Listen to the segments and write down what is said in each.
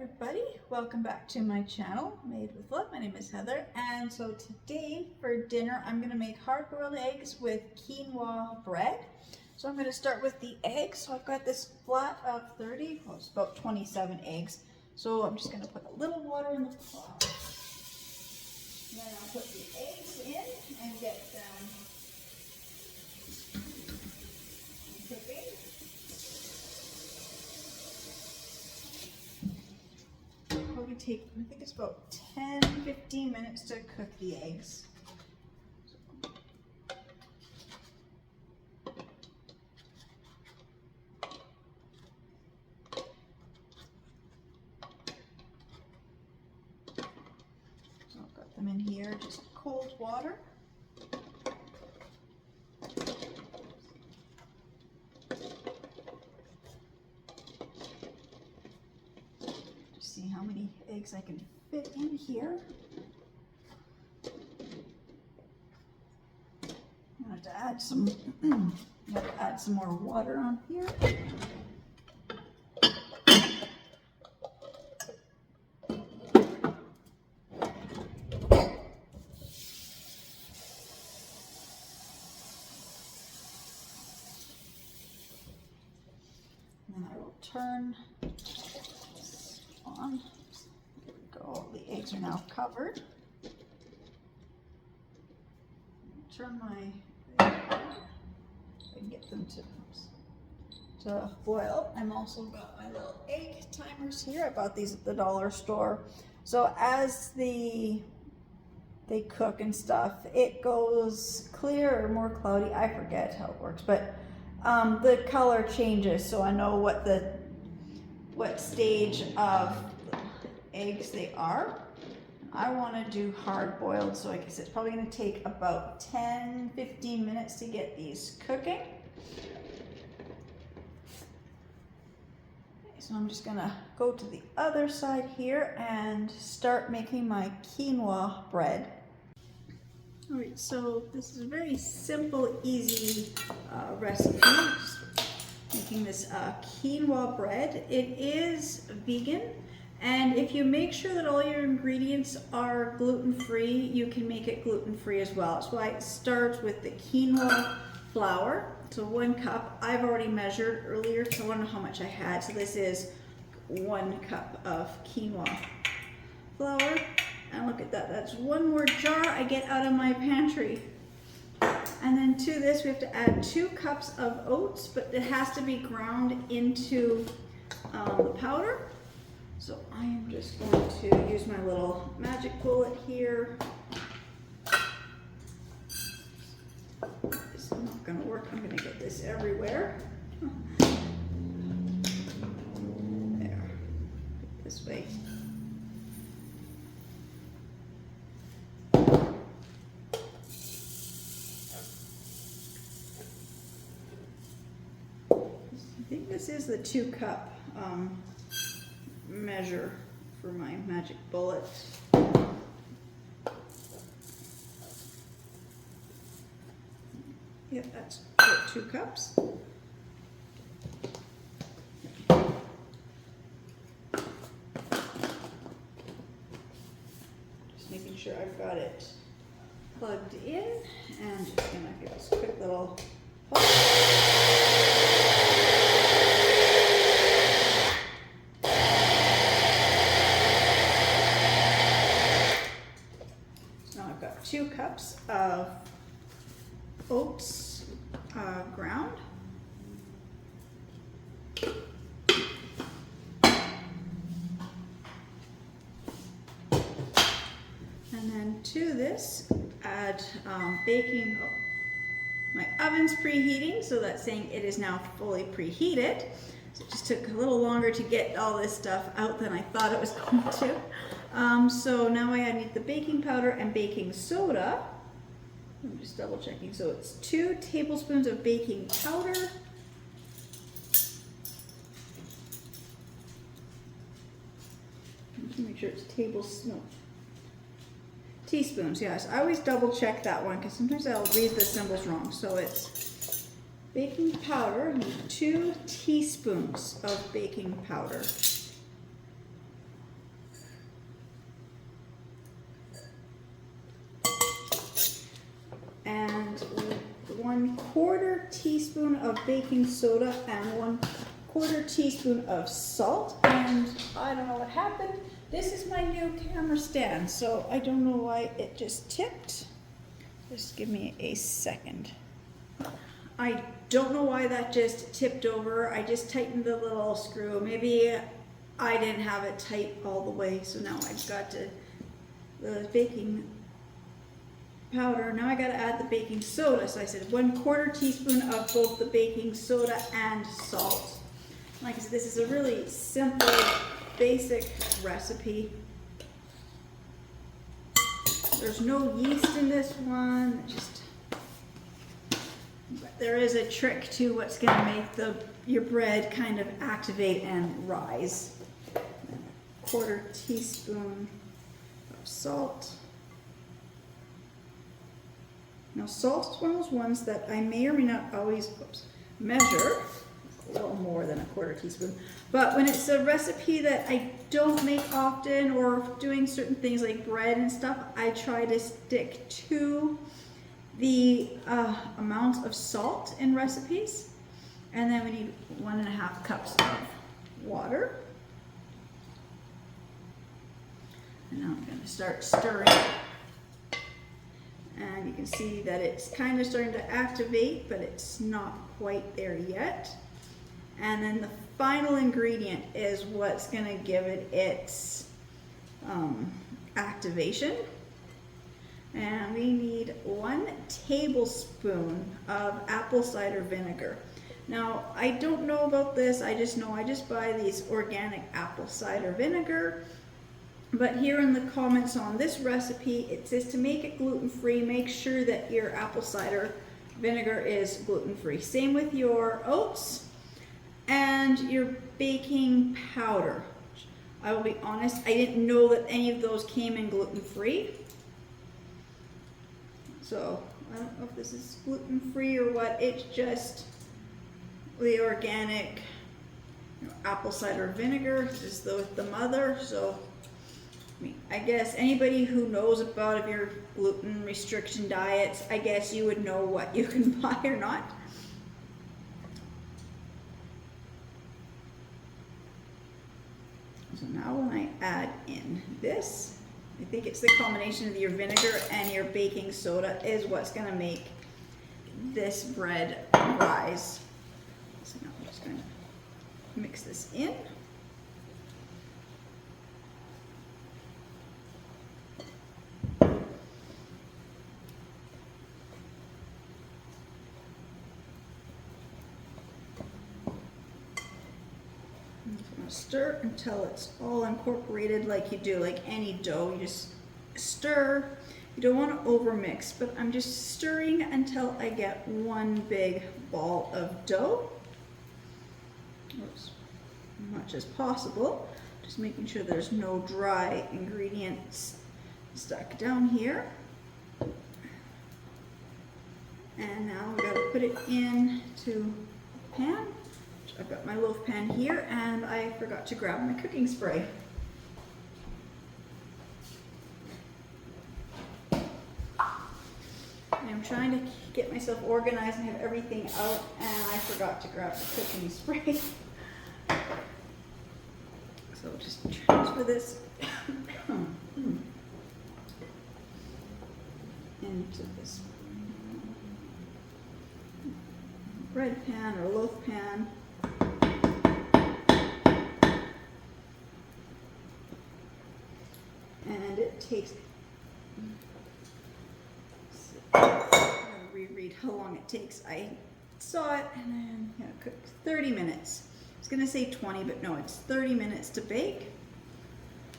everybody, welcome back to my channel, Made with Love. My name is Heather, and so today for dinner I'm going to make hard-boiled eggs with quinoa bread. So I'm going to start with the eggs. So I've got this flat of 30, well, it's about 27 eggs. So I'm just going to put a little water in the pot. Then I'll put the eggs in and get them cooking. Probably take, I think it's about 10-15 minutes to cook the eggs. So I've got them in here, just cold water. See how many eggs I can fit in here. I'm going to add some. Add some more water on here. And I will turn on. There we go. The eggs are now covered. Turn my I can get them to boil. I'm also got my little egg timers here. I bought these at the dollar store. So as they cook and stuff, it goes clear or more cloudy. I forget how it works, but the color changes, so I know what stage of eggs they are. I want to do hard boiled, so I guess it's probably going to take about 10-15 minutes to get these cooking. Okay, so I'm just going to go to the other side here and start making my quinoa bread. All right, so this is a very simple, easy recipe. Just making this quinoa bread. It is vegan, and if you make sure that all your ingredients are gluten-free, you can make it gluten-free as well. That's why it starts with the quinoa flour. So 1 cup. I've already measured earlier, so I want to know how much I had. So this is 1 cup of quinoa flour. And look at that, that's 1 more jar I get out of my pantry. And then to this we have to add 2 cups of oats, but it has to be ground into the powder. So I am just going to use my little magic bullet here. It's not going to work, I'm going to get this everywhere. There, this way. I think this is the 2 cup measure for my magic bullet. Yep, that's about 2 cups. Just making sure I've got it plugged in, and just gonna give this a quick little pop. Now I've got 2 cups of oats ground. And then to this, add baking. Oh, my oven's preheating, so that's saying it is now fully preheated. So it just took a little longer to get all this stuff out than I thought it was going to. So now I need the baking powder and baking soda. I'm just double checking. So it's 2 tablespoons of baking powder. Just make sure it's teaspoons, yes. I always double check that one because sometimes I'll read the symbols wrong. So it's baking powder, 2 teaspoons of baking powder. teaspoon of baking soda and 1/4 teaspoon of salt. And I don't know what happened. This is my new camera stand, so I don't know why it just tipped. Just give me a second. I don't know why that just tipped over. I just tightened the little screw. Maybe I didn't have it tight all the way, so now I've got the baking powder. Now I got to add the baking soda. So I said 1/4 teaspoon of both the baking soda and salt. Like I said, this is a really simple, basic recipe. There's no yeast in this one. But there is a trick to what's going to make your bread kind of activate and rise. 1/4 teaspoon of salt. Now salt is one of those ones that I may or may not always measure. A little more than 1/4 teaspoon. But when it's a recipe that I don't make often, or doing certain things like bread and stuff, I try to stick to the amount of salt in recipes. And then we need 1.5 cups of water. And now I'm going to start stirring. And you can see that it's kind of starting to activate, but it's not quite there yet. And then the final ingredient is what's going to give it its activation. And we need 1 tablespoon of apple cider vinegar. Now, I don't know about this. I just know I just buy these organic apple cider vinegar. But here in the comments on this recipe, it says to make it gluten-free, make sure that your apple cider vinegar is gluten-free. Same with your oats and your baking powder. I will be honest, I didn't know that any of those came in gluten-free. So I don't know if this is gluten-free or what. It's just the organic apple cider vinegar. This is the mother. So I guess anybody who knows about if your gluten restriction diets, I guess you would know what you can buy or not. So now when I add in this, I think it's the combination of your vinegar and your baking soda is what's going to make this bread rise. So now I'm just going to mix this in. Stir until it's all incorporated like you do, like any dough. You just stir. You don't want to overmix, but I'm just stirring until I get one big ball of dough. As much as possible. Just making sure there's no dry ingredients stuck down here. And now we got to put it into the pan. I've got my loaf pan here, and I forgot to grab my cooking spray. I'm trying to get myself organized and have everything out, and I forgot to grab the cooking spray. So just transfer this into this bread pan or loaf pan. And it takes, I'm going to reread how long it takes. I saw it, and then cook 30 minutes. I was going to say 20, but no, it's 30 minutes to bake.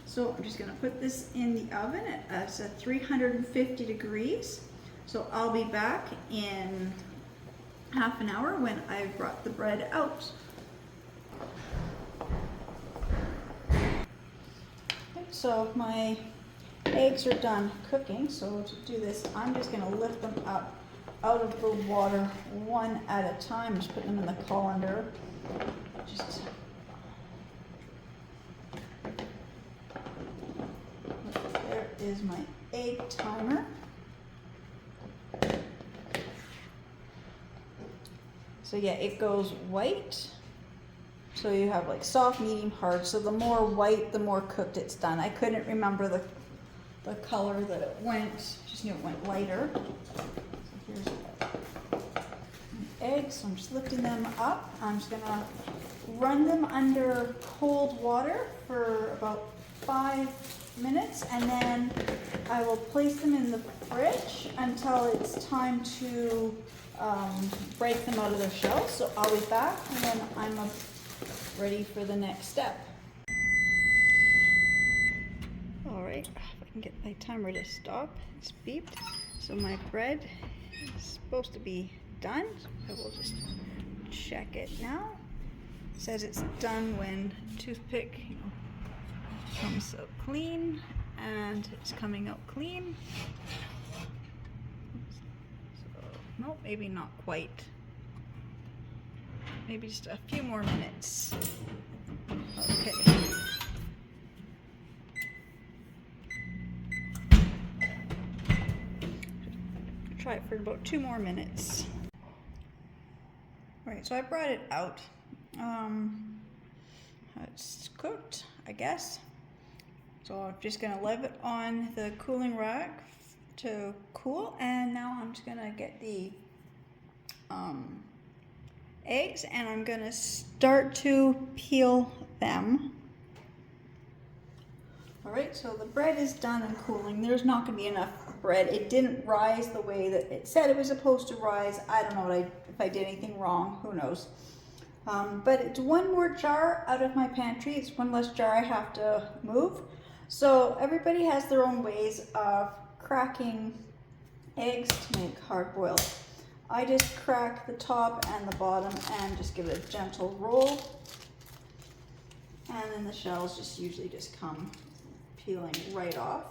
So I'm just going to put this in the oven at 350 degrees. So I'll be back in half an hour when I've brought the bread out. So my eggs are done cooking, so to do this, I'm just going to lift them up out of the water one at a time. Just put them in the colander. There is my egg timer. So yeah, it goes white. So you have like soft, medium, hard. So the more white, the more cooked it's done. I couldn't remember the color that it went. Just knew it went lighter. So here's eggs. So I'm just lifting them up. I'm just gonna run them under cold water for about 5 minutes, and then I will place them in the fridge until it's time to break them out of their shells. So I'll be back when I'm ready for the next step. All right, if I can get my timer to stop, it's beeped. So my bread is supposed to be done. I will just check it now. It says it's done when toothpick comes out clean, and it's coming out clean. So, no, maybe not quite. Maybe just a few more minutes. Okay. Try it for about 2 more minutes. All right, so I brought it out. It's cooked, I guess. So I'm just gonna leave it on the cooling rack to cool, and now I'm just gonna get the eggs, and I'm gonna start to peel them. All right, so the bread is done and cooling. There's not gonna be enough bread. It didn't rise the way that it said it was supposed to rise. I don't know if I did anything wrong, who knows. But it's 1 more jar out of my pantry. It's 1 less jar I have to move. So everybody has their own ways of cracking eggs to make hard boiled. I just crack the top and the bottom and just give it a gentle roll. And then the shells just usually just come peeling right off.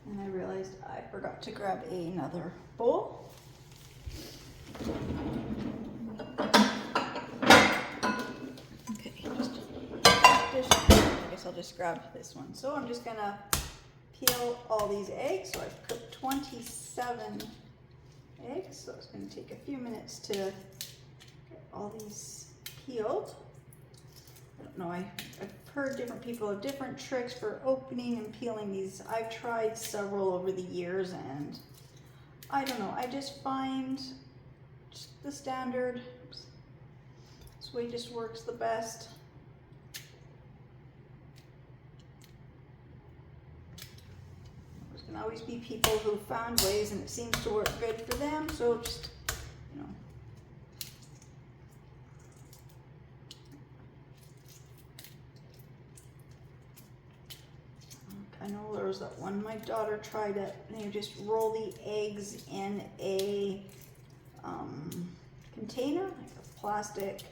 And I realized I forgot to grab another bowl. Okay, I guess I'll just grab this one. So I'm just gonna peel all these eggs. So I've cooked 27 eggs. So it's gonna take a few minutes to get all these peeled. I don't know, I've heard different people have different tricks for opening and peeling these. I've tried several over the years, and I don't know, I just find just the standard, this way just works the best. There's gonna always be people who found ways and it seems to work good for them, so just, you know. I know there was that one my daughter tried it, and you just roll the eggs in a container, like a plastic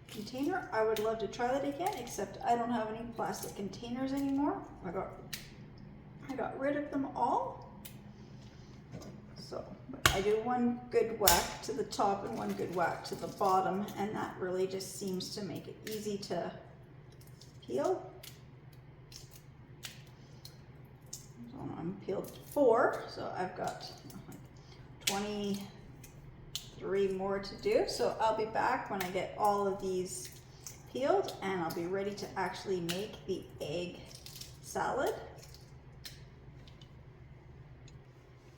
container. I would love to try that again, except I don't have any plastic containers anymore. I got rid of them all. So but I do 1 good whack to the top and 1 good whack to the bottom, and that really just seems to make it easy to peel. I'm peeled 4, so I've got 23 more to do. So I'll be back when I get all of these peeled, and I'll be ready to actually make the egg salad.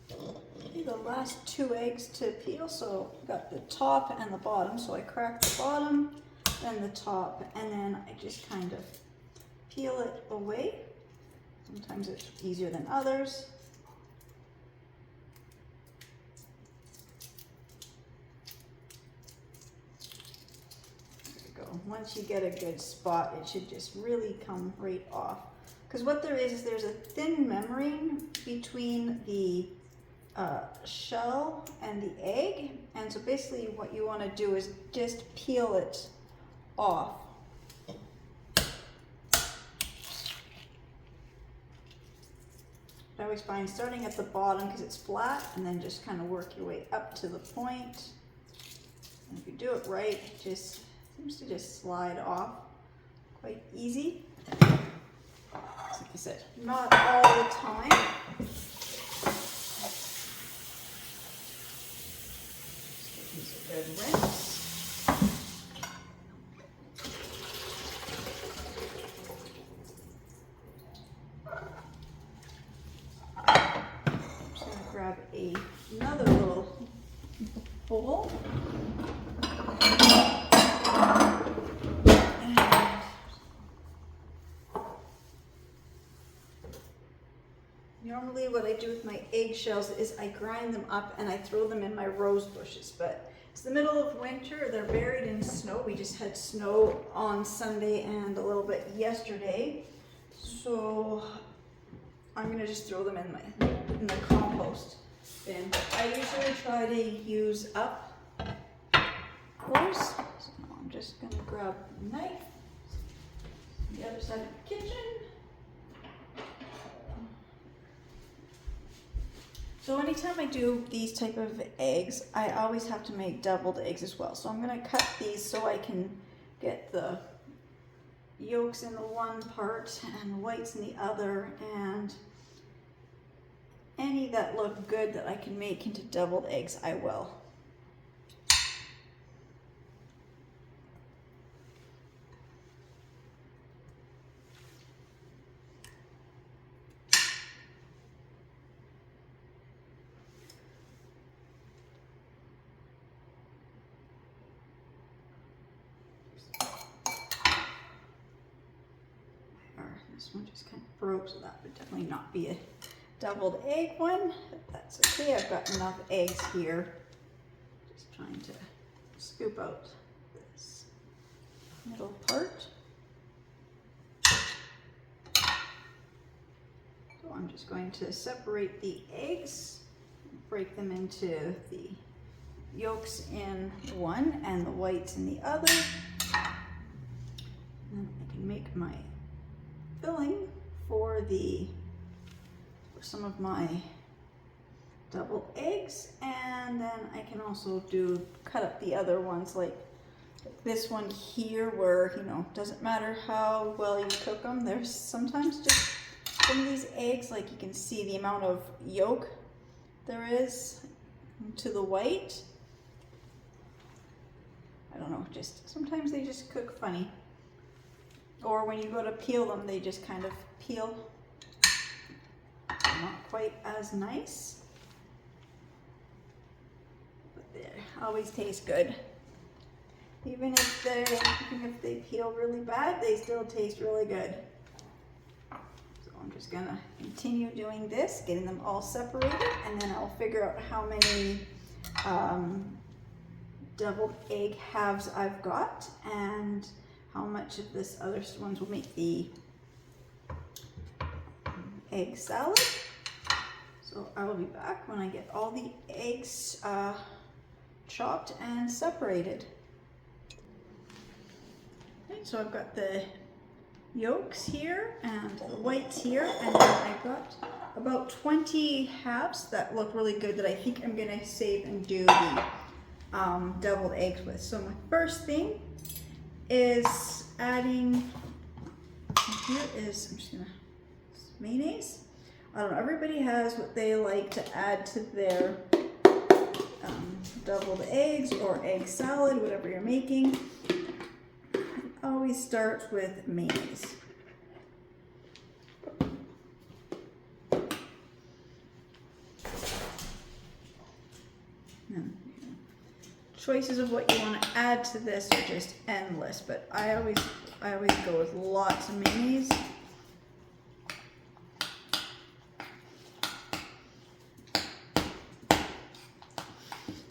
The last 2 eggs to peel, so I've got the top and the bottom. So I crack the bottom, then the top, and then I just kind of peel it away. Sometimes it's easier than others. There you go. Once you get a good spot, it should just really come right off. Because what there is there's a thin membrane between the shell and the egg. And so basically what you want to do is just peel it off. I always find starting at the bottom because it's flat, and then just kind of work your way up to the point. And if you do it right, it just seems to just slide off quite easy. like I said, not all the time. Just use a good rinse. I'm just going to grab another little bowl. Normally what I do with my eggshells is I grind them up and I throw them in my rose bushes, but it's the middle of winter, they're buried in snow. We just had snow on Sunday and a little bit yesterday, so I'm gonna just throw them in the compost bin. I usually try to use up those, so I'm just gonna grab a knife, the other side of the kitchen. So anytime I do these type of eggs, I always have to make deviled eggs as well. So I'm going to cut these so I can get the yolks in the one part and the whites in the other, and any that look good that I can make into deviled eggs, I will. This one just kind of broke, so that would definitely not be a deviled egg one, but that's okay. I've got enough eggs here. Just trying to scoop out this middle part. So I'm just going to separate the eggs, break them into the yolks in one and the whites in the other. And I can make my filling for some of my deviled eggs, and then I can also cut up the other ones like this one here, where doesn't matter how well you cook them, there's sometimes just some of these eggs, like you can see the amount of yolk there is to the white. I don't know, just sometimes they just cook funny. Or when you go to peel them, they just kind of peel not quite as nice. But they always taste good. Even if they peel really bad, they still taste really good. So I'm just gonna continue doing this, getting them all separated, and then I'll figure out how many deviled egg halves I've got, and how much of this other ones will make the egg salad. So I will be back when I get all the eggs chopped and separated. Okay, so I've got the yolks here and the whites here, and then I've got about 20 halves that look really good that I think I'm gonna save and do the deviled eggs with. So my first thing is adding, here is, I'm just gonna, mayonnaise. I don't know, everybody has what they like to add to their deviled eggs or egg salad, whatever you're making. It always starts with mayonnaise. Choices of what you want to add to this are just endless, but I always go with lots of mayonnaise.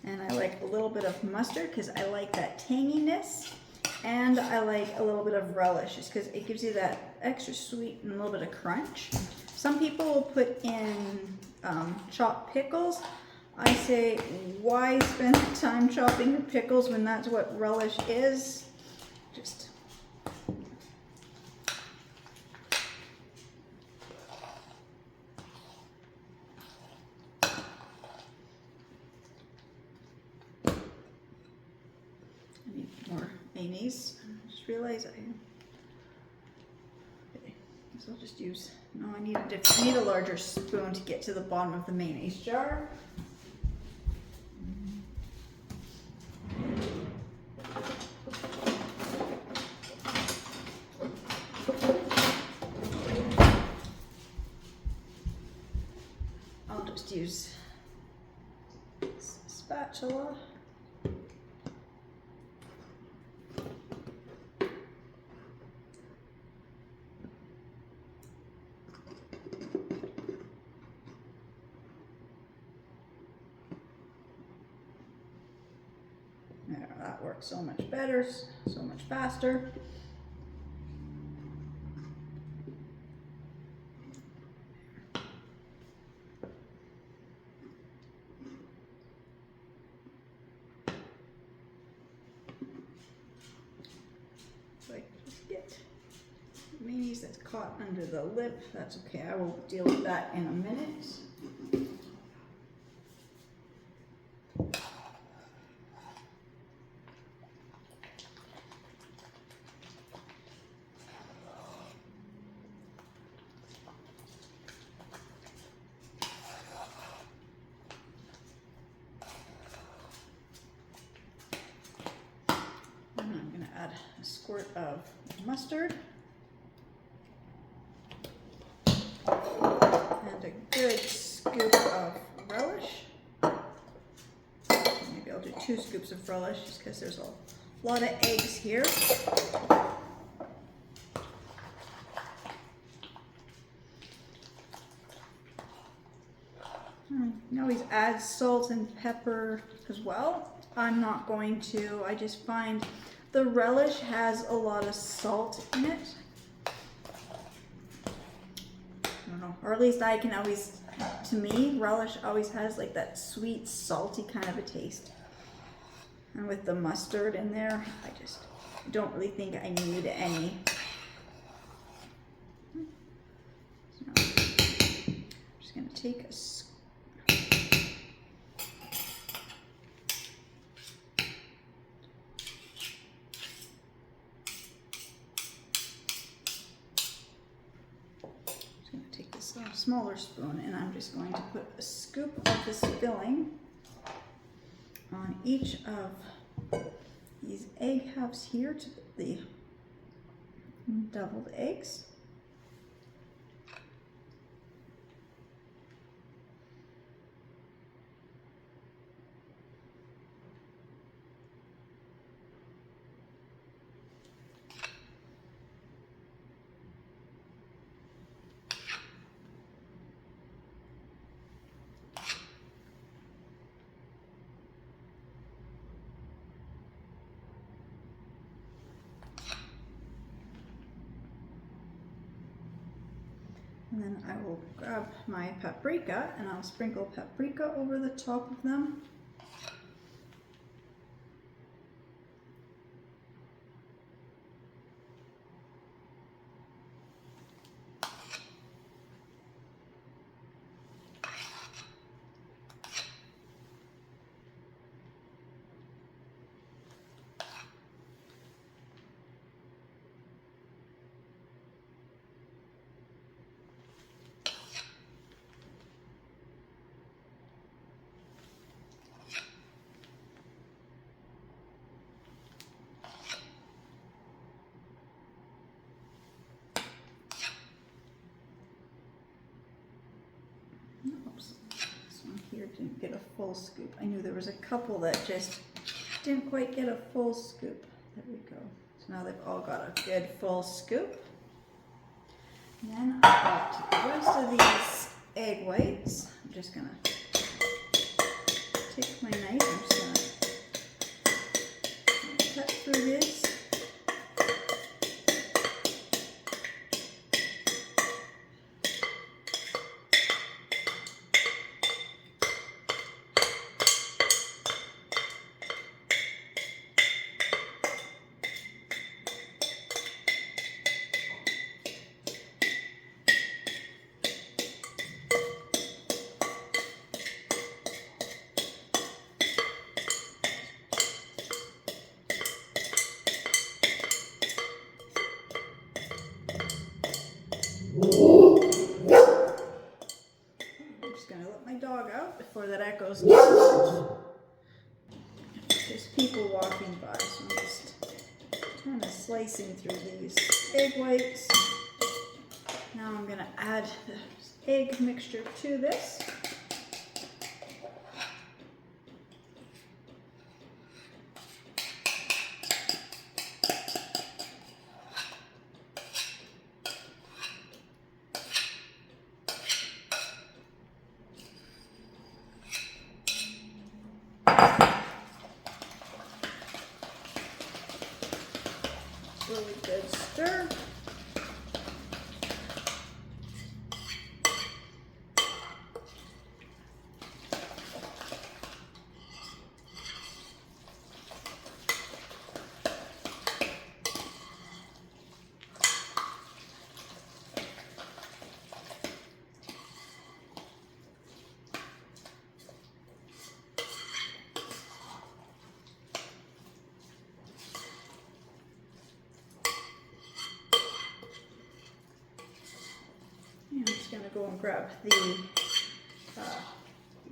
And I like a little bit of mustard because I like that tanginess, and I like a little bit of relish just because it gives you that extra sweet and a little bit of crunch. Some people will put in chopped pickles. I say, why spend time chopping your pickles when that's what relish is? Just I need more mayonnaise. I just realized okay. So I'll just use, no, I need a larger spoon to get to the bottom of the mayonnaise jar. I'll just use a spatula. There, that works so much better, so much faster. So I just get mayonnaise that's caught under the lip. That's okay, I will deal with that in a minute. Add a squirt of mustard and a good scoop of relish. Maybe I'll do 2 scoops of relish just because there's a lot of eggs here. You can always add salt and pepper as well. I'm not going to. I just find the relish has a lot of salt in it. I don't know, or at least I can always, to me, relish always has like that sweet, salty kind of a taste. And with the mustard in there, I just don't really think I need any. So I'm just gonna take a smaller spoon, and I'm just going to put a scoop of this filling on each of these egg halves here to the deviled eggs. And then I will grab my paprika and I'll sprinkle paprika over the top of them. Oops, this one here didn't get a full scoop. I knew there was a couple that just didn't quite get a full scoop. There we go. So now they've all got a good full scoop. And then I've got the rest of these egg whites. I'm just gonna take my knife, I'm just gonna cut through this. before that echoes too much. There's people walking by, so I'm just kind of slicing through these egg whites. Now I'm going to add the egg mixture to this. Really good stir. I'm just going to go and grab the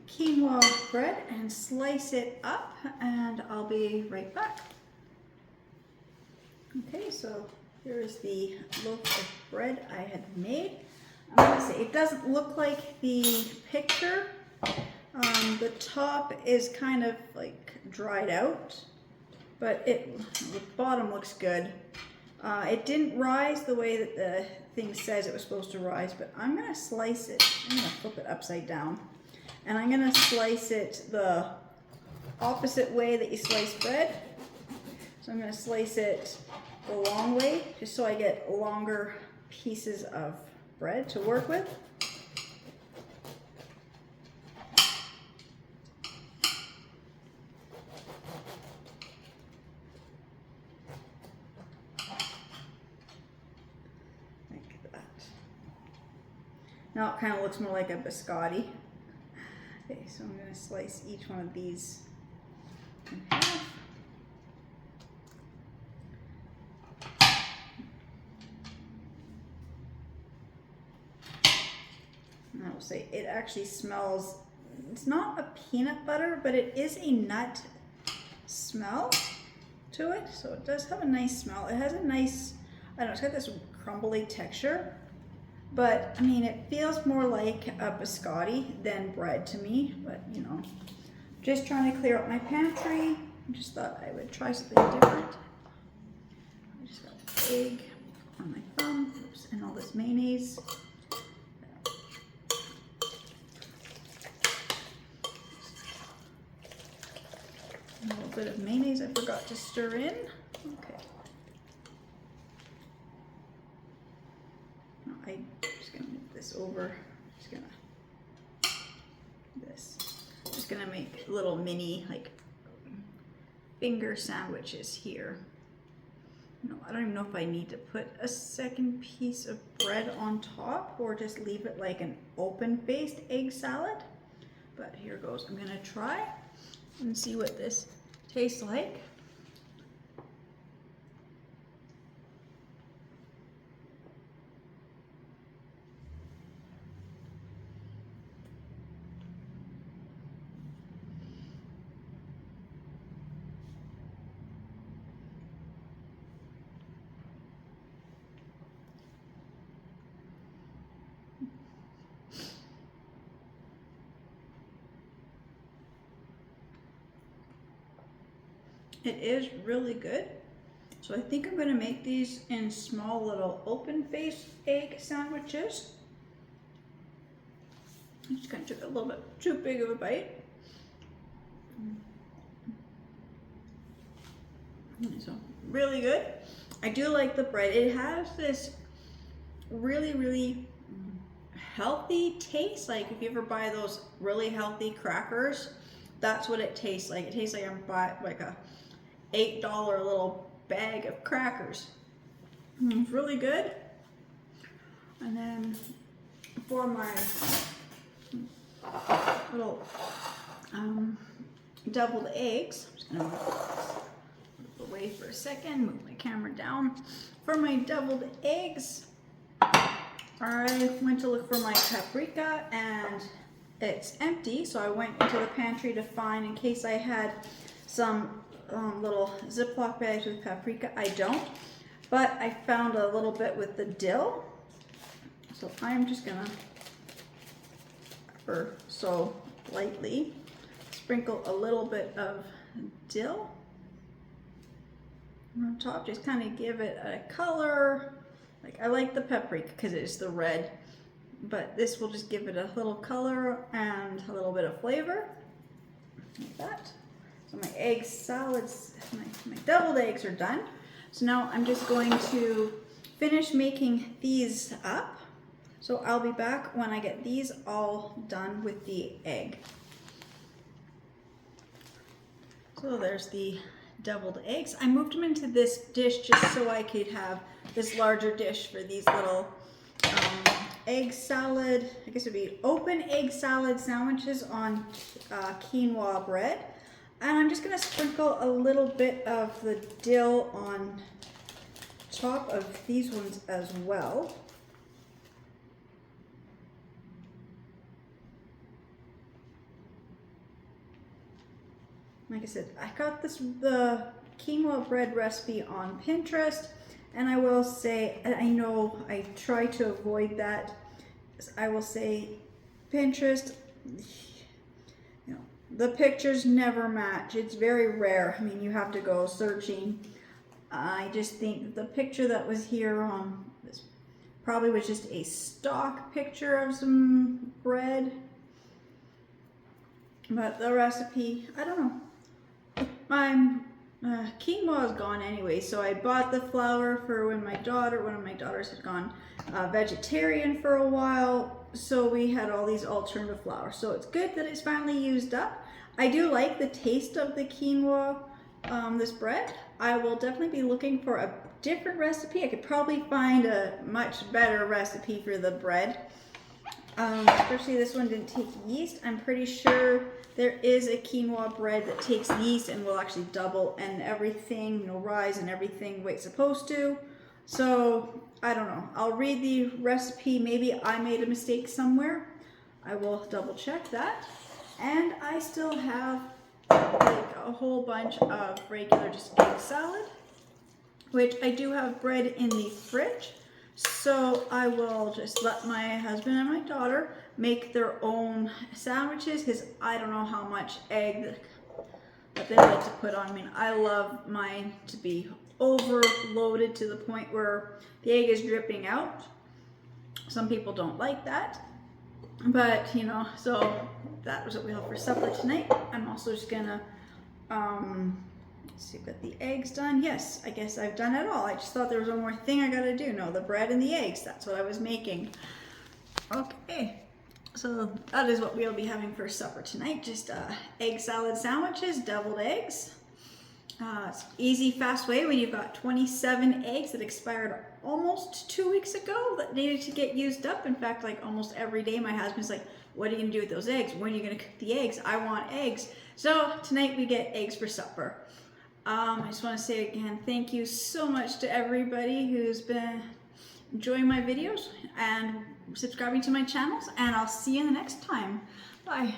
quinoa bread and slice it up, and I'll be right back. Okay, so here's the loaf of bread I had made. I'm going to say it doesn't look like the picture. The top is kind of like dried out, but the bottom looks good. It didn't rise the way that the thing says it was supposed to rise, but I'm going to slice it. I'm going to flip it upside down, and I'm going to slice it the opposite way that you slice bread. So I'm going to slice it the long way, just so I get longer pieces of bread to work with. Now it kind of looks more like a biscotti. Okay, so I'm going to slice each one of these in half. And I will say it actually smells, it's not a peanut butter, but it is a nut smell to it. So it does have a nice smell. It has a nice, I don't know, it's got this crumbly texture. But, I mean, it feels more like a biscotti than bread to me. But, you know, just trying to clear out my pantry. I just thought I would try something different. I just got an egg on my thumb. Oops, and all this mayonnaise. A little bit of mayonnaise I forgot to stir in. Okay. I'm just gonna move this over. Just gonna make little mini like finger sandwiches here. No, I don't even know if I need to put a second piece of bread on top or just leave it like an open-faced egg salad. But here goes. I'm gonna try and see what this tastes like. It is really good. So I think I'm going to make these in small little open-faced egg sandwiches. I just kind of took a little bit too big of a bite. So really good. I do like the bread. It has this really, really healthy taste. Like if you ever buy those really healthy crackers, that's what it tastes like. It tastes like I'm buying like a $8 little bag of crackers. It's really good. And then for my little deviled eggs, I'm just gonna move away for a second, move my camera down. For my deviled eggs, I went to look for my paprika and it's empty, so I went into the pantry to find, in case I had some little Ziploc bags with paprika. I don't, but I found a little bit with the dill. So I'm just gonna, ever so lightly, sprinkle a little bit of dill on top, just kind of give it a color. Like, I like the paprika because it's the red, but this will just give it a little color and a little bit of flavor, like that. So my egg salads, my deviled eggs are done. So now I'm just going to finish making these up. So I'll be back when I get these all done with the egg. So there's the deviled eggs. I moved them into this dish just so I could have this larger dish for these little egg salad, I guess it would be open egg salad sandwiches on quinoa bread. And I'm just going to sprinkle a little bit of the dill on top of these ones as well. Like I said, I got the quinoa bread recipe on Pinterest, and I will say, I know I try to avoid that. I will say Pinterest, you know, the pictures never match. It's very rare. I mean, you have to go searching. I just think the picture that was here this probably was just a stock picture of some bread. But the recipe, I don't know. My quinoa is gone anyway, so I bought the flour for when one of my daughters had gone vegetarian for a while, so we had all these alternative flour. So it's good that it's finally used up. I do like the taste of the quinoa, this bread. I will definitely be looking for a different recipe. I could probably find a much better recipe for the bread. Especially this one didn't take yeast. I'm pretty sure there is a quinoa bread that takes yeast and will actually double and everything, you know, rise and everything the way it's supposed to. So I don't know. I'll read the recipe. Maybe I made a mistake somewhere. I will double check that. And I still have like a whole bunch of regular just egg salad, which I do have bread in the fridge. So I will just let my husband and my daughter make their own sandwiches, because I don't know how much egg that they like to put on. I mean, I love mine to be overloaded to the point where the egg is dripping out. Some people don't like that, but you know, so that was what we have for supper tonight. I'm also just gonna let's see, got the eggs done. Yes, I guess I've done it all. I just thought there was one more thing I gotta do. No, the bread and the eggs. That's what I was making. Okay, so that is what we'll be having for supper tonight. Just egg salad sandwiches, deviled eggs. It's easy, fast way when you've got 27 eggs that expired almost 2 weeks ago that needed to get used up. In fact, like almost every day, my husband's like, what are you gonna do with those eggs? When are you gonna cook the eggs? I want eggs. So tonight we get eggs for supper. I just want to say again, thank you so much to everybody who's been enjoying my videos and subscribing to my channels, and I'll see you in the next time. Bye.